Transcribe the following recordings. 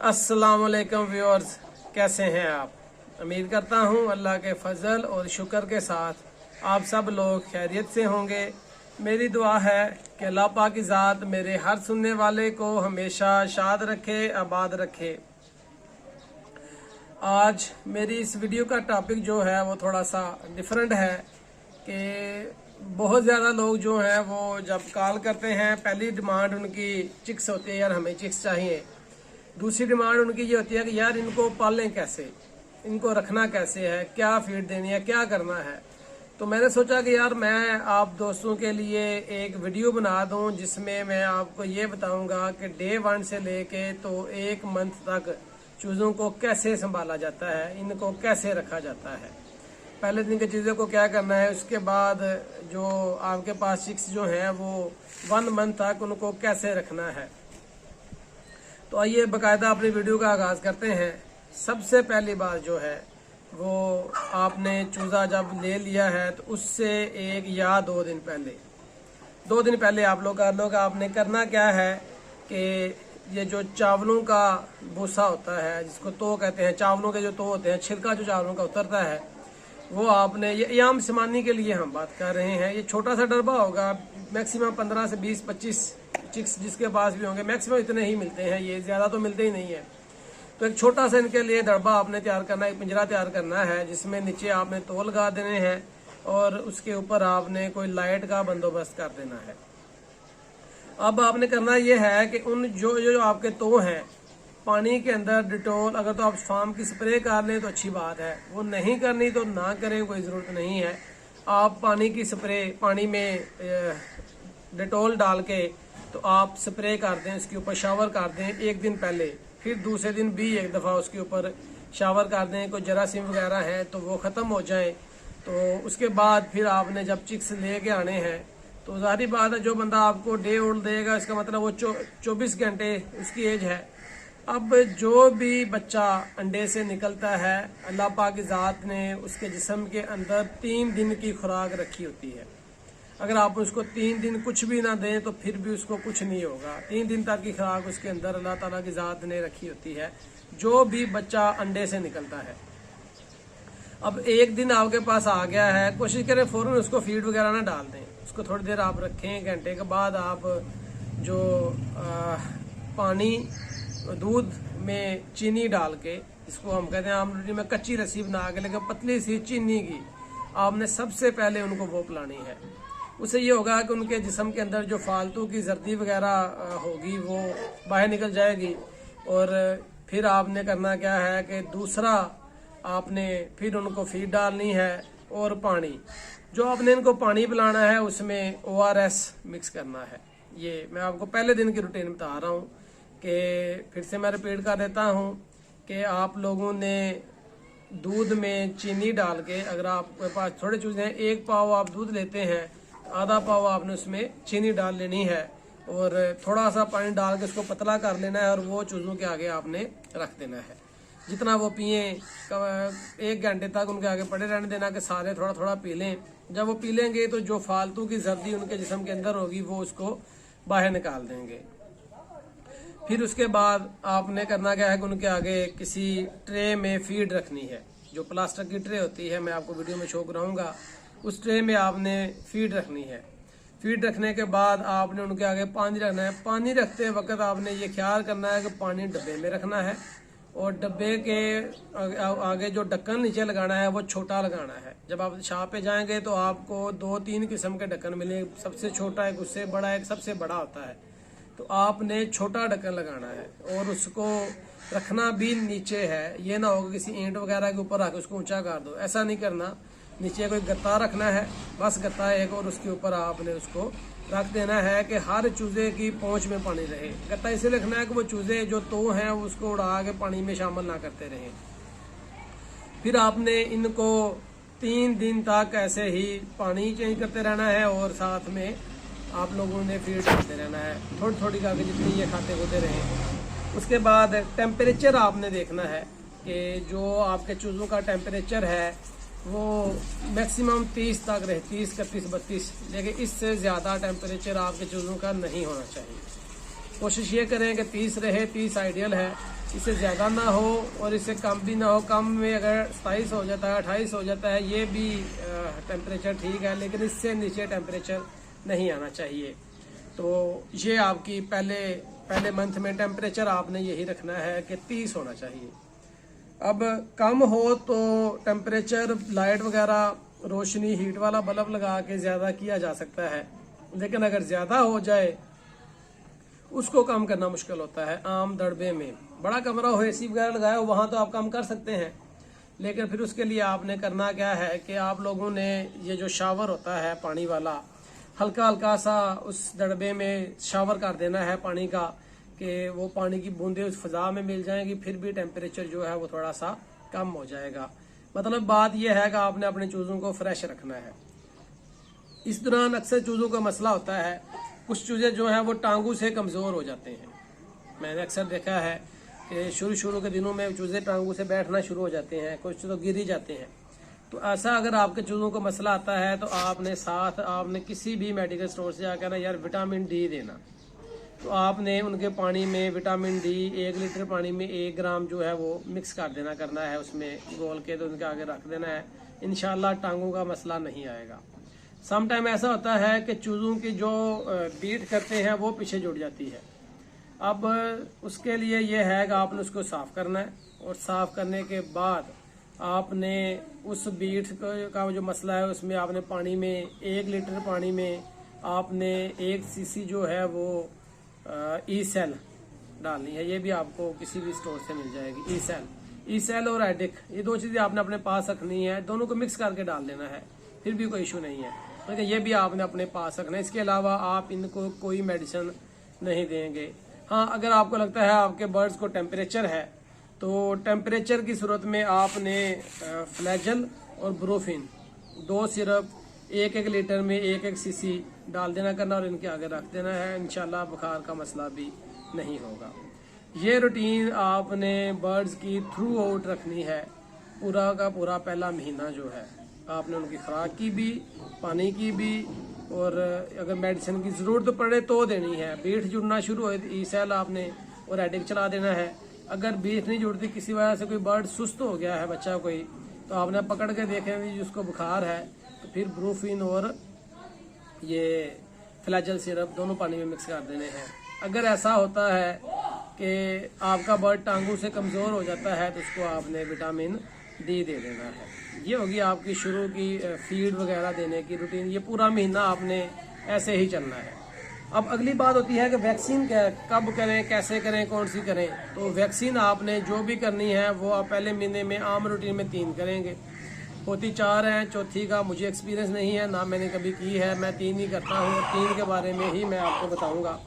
अस्सलाम वालेकुम व्यूअर्स, कैसे हैं आप। उम्मीद करता हूं अल्लाह के फजल और शुक्र के साथ आप सब लोग खैरियत से होंगे। मेरी दुआ है कि अल्लाह पाक की ज़ात मेरे हर सुनने वाले को हमेशा शाद रखे, आबाद रखे। आज मेरी इस वीडियो का टॉपिक जो है वो थोड़ा सा डिफरेंट है कि बहुत ज़्यादा लोग जो हैं वो जब कॉल करते हैं, पहली डिमांड उनकी चिक्स होती है, यार हमें चिक्स चाहिए। दूसरी डिमांड उनकी ये होती है कि यार इनको पालें कैसे, इनको रखना कैसे है, क्या फीड देनी है, क्या करना है। तो मैंने सोचा कि यार मैं आप दोस्तों के लिए एक वीडियो बना दूं जिसमें मैं आपको ये बताऊंगा कि डे 1 से लेके तो 1 मंथ तक चूज़ों को कैसे संभाला जाता है, इनको कैसे रखा जाता है। पहले दिन की चीज़ों को क्या करना है, उसके बाद जो आपके पास चिक्स जो हैं वो 1 मंथ तक उनको कैसे रखना है। तो आइए बाकायदा अपनी वीडियो का आगाज़ करते हैं। सबसे पहली बात जो है वो आपने चूज़ा जब ले लिया है तो उससे 1 या 2 दिन पहले आप लोग कर लो कि आपने करना क्या है कि ये जो चावलों का भूसा होता है, जिसको तो कहते हैं, चावलों के जो तो होते हैं, छिलका जो चावलों का उतरता है, वो आपने ये आम सिमानी के लिए हम बात कर रहे हैं। ये छोटा सा डब्बा होगा, मैक्सिमम 15 से 20-25 चिक्स जिसके पास भी होंगे, मैक्सिमम इतने ही मिलते हैं, ये ज़्यादा तो मिलते ही नहीं है। तो एक छोटा सा इनके लिए डब्बा आपने तैयार करना है, एक पिंजरा तैयार करना है जिसमें नीचे आपने तोल लगा देने हैं और उसके ऊपर आपने कोई लाइट का बंदोबस्त कर देना है। अब आपने करना ये है कि उन जो आपके तो हैं, पानी के अंदर डिटॉल, अगर तो आप फार्म की स्प्रे कर लें तो अच्छी बात है, वो नहीं करनी तो ना करें, कोई ज़रूरत नहीं है। आप पानी की स्प्रे, पानी में डिटॉल डाल के तो आप स्प्रे कर दें, उसके ऊपर शावर कर दें 1 दिन पहले, फिर दूसरे दिन भी 1 दफ़ा उसके ऊपर शावर कर दें। कोई जरासीम वगैरह है तो वो ख़त्म हो जाए। तो उसके बाद फिर आपने जब चिक्स ले के आने हैं तो ज़ाहिर बात है जो बंदा आपको डे ओल्ड देगा, इसका मतलब वो 24 घंटे उसकी एज है। अब जो भी बच्चा अंडे से निकलता है, अल्लाह पाक की ज़ात ने उसके जिस्म के अंदर 3 दिन की खुराक रखी होती है। अगर आप उसको 3 दिन कुछ भी ना दें तो फिर भी उसको कुछ नहीं होगा। 3 दिन तक की खुराक उसके अंदर अल्लाह ताला की ज़ात ने रखी होती है जो भी बच्चा अंडे से निकलता है। अब 1 दिन आपके पास आ गया है, कोशिश करें फ़ौरन उसको फीड वगैरह ना डाल दें, उसको थोड़ी देर आप रखें। घंटे के बाद आप जो पानी, दूध में चीनी डाल के, जिसको हम कहते हैं आम में कच्ची लस्सी बना के, लेकिन पतली सी चीनी की आपने सबसे पहले उनको वो पिलानी है। उससे ये होगा कि उनके जिस्म के अंदर जो फालतू की जर्दी वगैरह होगी वो बाहर निकल जाएगी। और फिर आपने करना क्या है कि दूसरा आपने फिर उनको फीड डालनी है और पानी, जो आपने इनको पानी पिलाना है उसमें ORS मिक्स करना है। ये मैं आपको पहले दिन की रूटीन बता रहा हूँ कि फिर से मैं रिपीट कर देता हूँ कि आप लोगों ने दूध में चीनी डाल के, अगर आपके पास थोड़े चूज़े हैं, 1 पाव आप दूध लेते हैं, आधा पाव आपने उसमें चीनी डाल लेनी है और थोड़ा सा पानी डाल के उसको पतला कर लेना है और वो चूज़ों के आगे आपने रख देना है। जितना वो पिए 1 घंटे तक उनके आगे पड़े रहने देना कि सारे थोड़ा थोड़ा पी लें। जब वो पी लेंगे तो जो फालतू की जर्दी उनके जिस्म के अंदर होगी वो उसको बाहर निकाल देंगे। फिर उसके बाद आपने करना क्या है कि उनके आगे किसी ट्रे में फीड रखनी है, जो प्लास्टिक की ट्रे होती है, मैं आपको वीडियो में शो कराऊंगा। उस ट्रे में आपने फीड रखनी है। फीड रखने के बाद आपने उनके आगे पानी रखना है। पानी रखते वक्त आपने ये ख्याल करना है कि पानी डब्बे में रखना है और डब्बे के आगे जो ढक्कन नीचे लगाना है वो छोटा लगाना है। जब आप शॉप पे जाएंगे तो आपको 2-3 किस्म के ढक्कन मिले, सबसे छोटा एक, उससे बड़ा एक, सबसे बड़ा होता है। तो आपने छोटा ढक्कन लगाना है और उसको रखना भी नीचे है। ये ना हो कि किसी ईंट वगैरह के ऊपर आके उसको ऊंचा कर दो, ऐसा नहीं करना। नीचे कोई गत्ता रखना है, बस गत्ता एक, और उसके ऊपर आपने उसको रख देना है कि हर चूज़े की पहुंच में पानी रहे। गत्ता इसलिए रखना है कि वो चूज़े जो तो हैं उसको उड़ा के पानी में शामिल ना करते रहें। फिर आपने इनको 3 दिन तक ऐसे ही पानी चेंज करते रहना है और साथ में आप लोगों ने फीड करते रहना है, थोड़ी थोड़ी करके जितनी ये खाते होते रहें। उसके बाद टेम्परेचर आपने देखना है कि जो आपके चूज़ों का टेम्परेचर है वो मैक्सिमम 30 तक रहे, 30, 31, 32, लेकिन इससे ज़्यादा टेम्परेचर आपके चूज़ों का नहीं होना चाहिए। कोशिश ये करें कि 30 रहे, 30 आइडियल है। इससे ज़्यादा ना हो और इससे कम भी ना हो। कम में अगर 27 हो जाता है, 28 हो जाता है, ये भी टेम्परेचर ठीक है, लेकिन इससे नीचे टेम्परेचर नहीं आना चाहिए। तो ये आपकी पहले मंथ में टेम्परेचर आपने यही रखना है कि 30 होना चाहिए। अब कम हो तो टेम्परेचर लाइट वगैरह रोशनी हीट वाला बल्ब लगा के ज़्यादा किया जा सकता है, लेकिन अगर ज़्यादा हो जाए उसको कम करना मुश्किल होता है। आम दड़बे में बड़ा कमरा हो, एसी वगैरह लगाया हो, वहाँ तो आप कम कर सकते हैं, लेकिन फिर उसके लिए आपने करना क्या है कि आप लोगों ने ये जो शावर होता है पानी वाला, हल्का हल्का सा उस दड़बे में शावर कर देना है पानी का, कि वो पानी की बूंदें उस फिजा में मिल जाएंगी, फिर भी टेम्परेचर जो है वो थोड़ा सा कम हो जाएगा। मतलब बात यह है कि आपने अपने चूज़ों को फ्रेश रखना है। इस दौरान अक्सर चूज़ों का मसला होता है, कुछ चूज़े जो हैं वो टांगों से कमज़ोर हो जाते हैं। मैंने अक्सर देखा है कि शुरू के दिनों में चूज़े टांगों से बैठना शुरू हो जाते हैं, कुछ तो गिर ही जाते हैं। तो ऐसा अगर आपके चूज़ों को मसला आता है तो आपने किसी भी मेडिकल स्टोर से आकर ना यार विटामिन डी देना, तो आपने उनके पानी में विटामिन डी 1 लीटर पानी में 1 ग्राम जो है वो मिक्स कर देना करना है, उसमें घोल के तो उनके आगे रख देना है। इंशाल्लाह टांगों का मसला नहीं आएगा। सम टाइम ऐसा होता है कि चूज़ों की जो बीट करते हैं वो पीछे जुड़ जाती है। अब उसके लिए ये है कि आपने उसको साफ़ करना है, और साफ़ करने के बाद आपने उस बीट का जो मसला है उसमें आपने पानी में 1 लीटर पानी में आपने 1 सीसी जो है वो ई सेल डालनी है। ये भी आपको किसी भी स्टोर से मिल जाएगी। ई सेल और एडिक, ये 2 चीज़ें आपने अपने पास रखनी है, दोनों को मिक्स करके डाल देना है, फिर भी कोई इशू नहीं है। तो ये भी आपने अपने पास रखना है। इसके अलावा आप इनको कोई मेडिसिन नहीं देंगे। हाँ, अगर आपको लगता है आपके बर्ड्स को टेम्परेचर है, तो टेम्परेचर की सूरत में आपने फ्लैजल और ब्रोफिन 2 सिरप 1 लीटर में 1 सीसी डाल देना करना और इनके आगे रख देना है। इंशाल्लाह बुखार का मसला भी नहीं होगा। ये रूटीन आपने बर्ड्स की थ्रू आउट रखनी है। पूरा का पूरा पहला महीना जो है आपने उनकी खुराक की भी, पानी की भी, और अगर मेडिसिन की ज़रूरत पड़े तो देनी है। बीट जुड़ना शुरू हो ई सेल आपने और एडिक चला देना है। अगर बीट नहीं जुड़ती, किसी वजह से कोई बर्ड सुस्त हो गया है बच्चा कोई, तो आपने पकड़ के देखें जिसको बुखार है, तो फिर ब्रूफिन और ये फ्लैजल सिरप दोनों पानी में मिक्स कर देने हैं। अगर ऐसा होता है कि आपका बर्ड टांगों से कमज़ोर हो जाता है तो उसको आपने विटामिन डी दे देना है। ये होगी आपकी शुरू की फीड वगैरह देने की रूटीन। ये पूरा महीना आपने ऐसे ही चलना है। अब अगली बात होती है कि वैक्सीन कब करें, कैसे करें, कौन सी करें। तो वैक्सीन आपने जो भी करनी है वो आप पहले महीने में आम रूटीन में 3 करेंगे, होती 4 हैं। चौथी का मुझे एक्सपीरियंस नहीं है, ना मैंने कभी की है, मैं 3 ही करता हूँ। 3 के बारे में ही मैं आपको बताऊँगा।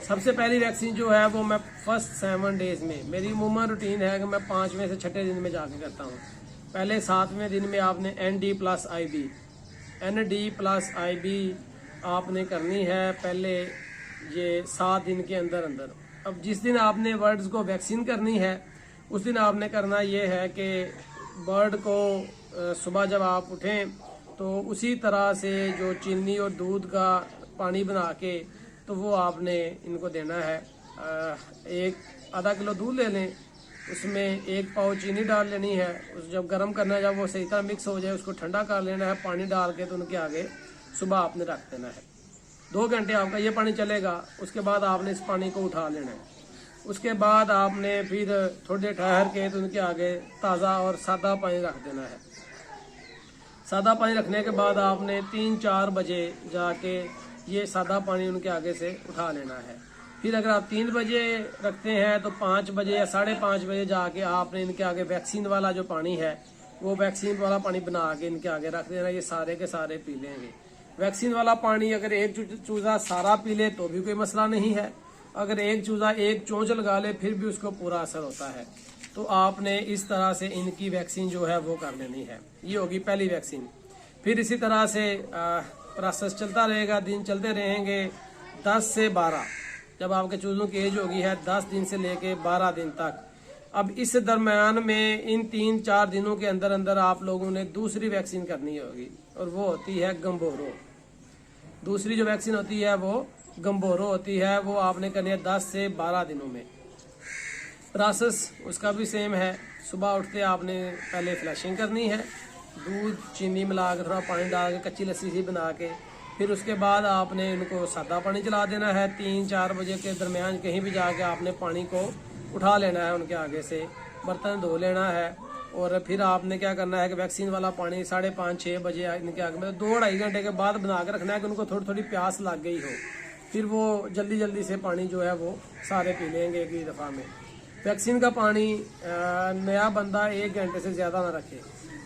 सबसे पहली वैक्सीन जो है वो मैं फर्स्ट 7 डेज़ में, मेरी अमूमन रूटीन है कि मैं 5वें से 6ठे दिन में जाके करता हूँ। पहले 7वें दिन में आपने ND+IB आपने करनी है पहले, ये 7 दिन के अंदर अंदर। अब जिस दिन आपने बर्ड्स को वैक्सीन करनी है उस दिन आपने करना ये है कि बर्ड को सुबह जब आप उठें तो उसी तरह से जो चीनी और दूध का पानी बना के तो वो आपने इनको देना है। 1 आधा किलो दूध ले लें, उसमें 1 पाव चीनी डाल लेनी है। उस जब गर्म करना है, जब वो सही तरह मिक्स हो जाए उसको ठंडा कर लेना है, पानी डाल के तो उनके आगे सुबह आपने रख देना है। 2 घंटे आपका ये पानी चलेगा। उसके बाद आपने इस पानी को उठा लेना है। उसके बाद आपने फिर थोड़ी देर ठहर के तो उनके आगे ताज़ा और सादा पानी रख देना है। सादा पानी रखने के बाद आपने 3-4 बजे जाके ये सादा पानी उनके आगे से उठा लेना है। फिर अगर आप 3 बजे रखते हैं तो 5 बजे या 5:30 बजे जाके आपने इनके आगे वैक्सीन वाला जो पानी है वो वैक्सीन वाला पानी बना के इनके आगे रख देना। ये सारे के सारे पी लेंगे। वैक्सीन वाला पानी अगर एक चूज़ा सारा पी ले तो भी कोई मसला नहीं है। अगर एक चूज़ा एक चोंच लगा ले फिर भी उसको पूरा असर होता है। तो आपने इस तरह से इनकी वैक्सीन जो है वो कर लेनी है। ये होगी पहली वैक्सीन। फिर इसी तरह से प्रोसेस चलता रहेगा, दिन चलते रहेंगे 10 से 12। जब आपके चूज़ों की एज होगी है 10 दिन से लेके 12 दिन तक। अब इस दरम्यान में इन 3-4 दिनों के अंदर अंदर आप लोगों ने दूसरी वैक्सीन करनी होगी और वो होती है गम्बोरो। दूसरी जो वैक्सीन होती है वो गम्बोरो होती है। वो आपने करनी है 10 से 12 दिनों में। प्रोसेस उसका भी सेम है। सुबह उठते आपने पहले फ्लैशिंग करनी है, दूध चीनी मिला के थोड़ा पानी डाल के कच्ची लस्सी सी बना के, फिर उसके बाद आपने इनको सादा पानी चला देना है। 3-4 बजे के दरमियान कहीं भी जाके आपने पानी को उठा लेना है उनके आगे से, बर्तन धो लेना है। और फिर आपने क्या करना है कि वैक्सीन वाला पानी 5:30-6 बजे इनके आगे में 2-2.5 घंटे के बाद बना के रखना है कि उनको थोड़ी थोड़ी प्यास लग गई हो, फिर वो जल्दी जल्दी से पानी जो है वो सारे पी लेंगे एक ही दफ़ा में। वैक्सीन का पानी नया बंदा 1 घंटे से ज़्यादा ना रखे।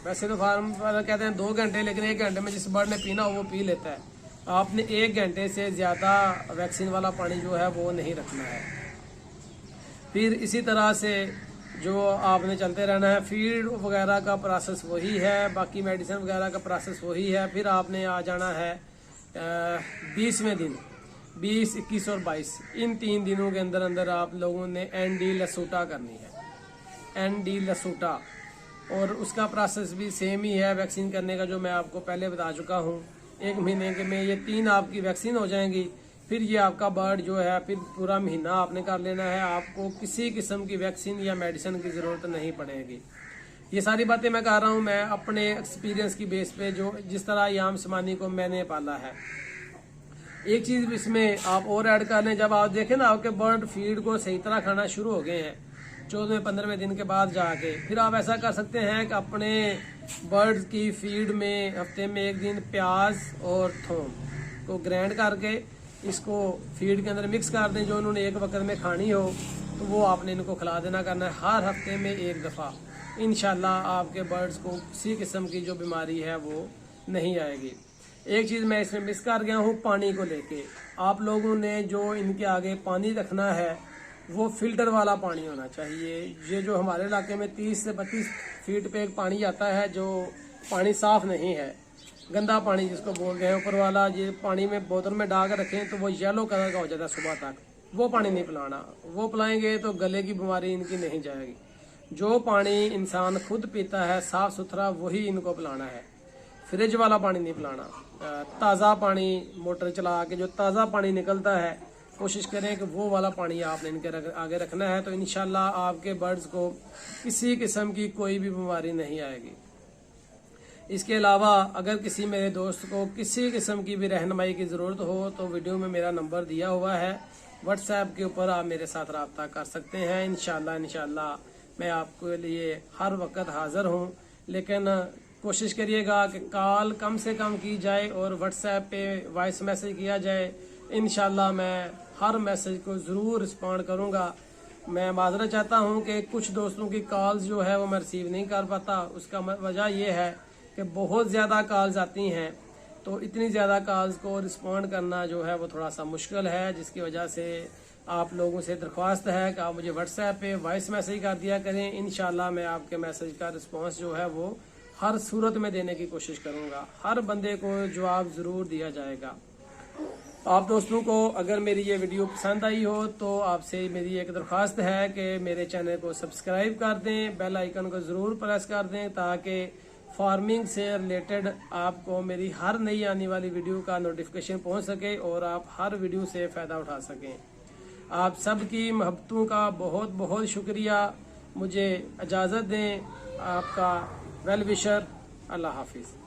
वैसे तो फार्म वाला कहते हैं 2 घंटे, लेकिन 1 घंटे में जिस बर्ड ने पीना हो वो पी लेता है। आपने 1 घंटे से ज़्यादा वैक्सीन वाला पानी जो है वो नहीं रखना है। फिर इसी तरह से जो आपने चलते रहना है। फीड वगैरह का प्रोसेस वही है, बाकी मेडिसिन वगैरह का प्रोसेस वही है। फिर आपने आ जाना है 20वें दिन, 20, 21 और 22, इन 3 दिनों के अंदर अंदर आप लोगों ने एनडी लसूटा करनी है, एनडी लसूटा। और उसका प्रोसेस भी सेम ही है वैक्सीन करने का, जो मैं आपको पहले बता चुका हूँ। 1 महीने के में ये 3 आपकी वैक्सीन हो जाएंगी। फिर ये आपका बर्ड जो है फिर पूरा महीना आपने कर लेना है। आपको किसी किस्म की वैक्सीन या मेडिसिन की ज़रूरत नहीं पड़ेगी। ये सारी बातें मैं कर रहा हूँ मैं अपने एक्सपीरियंस की बेस पे, जो जिस तरह याम समानी को मैंने पाला है। एक चीज़ इसमें आप और ऐड कर लें, जब आप देखें ना आपके बर्ड फीड को सही तरह खाना शुरू हो गए हैं 14वें-15वें दिन के बाद जाके, फिर आप ऐसा कर सकते हैं कि अपने बर्ड्स की फीड में हफ्ते में 1 दिन प्याज और थूम को ग्राइंड करके इसको फीड के अंदर मिक्स कर दें। जो उन्होंने एक वक्त में खानी हो तो वो आपने इनको खिला देना करना है हर हफ्ते में 1 दफ़ा। इंशाल्लाह आपके बर्ड्स को किसी किस्म की जो बीमारी है वो नहीं आएगी। एक चीज़ मैं इसमें मिस कर गया हूँ, पानी को लेके। आप लोगों ने जो इनके आगे पानी रखना है वो फिल्टर वाला पानी होना चाहिए। ये जो हमारे इलाके में 30 से 32 फीट पे एक पानी आता है, जो पानी साफ़ नहीं है, गंदा पानी जिसको बोलते हैं ऊपर वाला, ये पानी में बोतल में डाल कर रखें तो वो येलो कलर का हो जाता है सुबह तक। वो पानी नहीं पिलाना, वो पिलाएंगे तो गले की बीमारी इनकी नहीं जाएगी। जो पानी इंसान खुद पीता है साफ़ सुथरा वही इनको पिलाना है, फ्रिज वाला पानी नहीं पिलाना। ताज़ा पानी मोटर चला के जो ताज़ा पानी निकलता है कोशिश करें कि वो वाला पानी आपने इनके आगे रखना है, तो इंशाल्लाह आपके बर्ड्स को किसी किस्म की कोई भी बीमारी नहीं आएगी। इसके अलावा अगर किसी मेरे दोस्त को किसी किस्म की भी रहनुमाई की ज़रूरत हो तो वीडियो में मेरा नंबर दिया हुआ है, व्हाट्सएप के ऊपर आप मेरे साथ रब्ता कर सकते हैं। इंशाल्लाह मैं आपके लिए हर वक्त हाज़िर हूँ, लेकिन कोशिश करिएगा कि कॉल कम से कम की जाए और व्हाट्सएप पे वॉइस मैसेज किया जाए। इंशाल्लाह मैं हर मैसेज को ज़रूर रिस्पॉन्ड करूँगा। मैं माजरत चाहता हूँ कि कुछ दोस्तों की कॉल्स जो है वो मैं रिसीव नहीं कर पाता। उसका वजह ये है कि बहुत ज़्यादा कॉल्स आती हैं, तो इतनी ज़्यादा कॉल्स को रिस्पॉन्ड करना जो है वो थोड़ा सा मुश्किल है, जिसकी वजह से आप लोगों से दरख्वास्त है कि आप मुझे व्हाट्सएप पे वॉइस मैसेज कर दिया करें। इंशाल्लाह मैं आपके मैसेज का रिस्पॉन्स जो है वो हर सूरत में देने की कोशिश करूँगा। हर बंदे को जवाब ज़रूर दिया जाएगा। आप दोस्तों को अगर मेरी ये वीडियो पसंद आई हो तो आपसे मेरी एक दरख्वास्त है कि मेरे चैनल को सब्सक्राइब कर दें, बेल आइकन को ज़रूर प्रेस कर दें, ताकि फार्मिंग से रिलेटेड आपको मेरी हर नई आने वाली वीडियो का नोटिफिकेशन पहुंच सके और आप हर वीडियो से फ़ायदा उठा सकें। आप सबकी मोहब्बतों का बहुत बहुत शुक्रिया। मुझे इजाज़त दें। आपका वेल विशर। अल्लाह हाफिज़।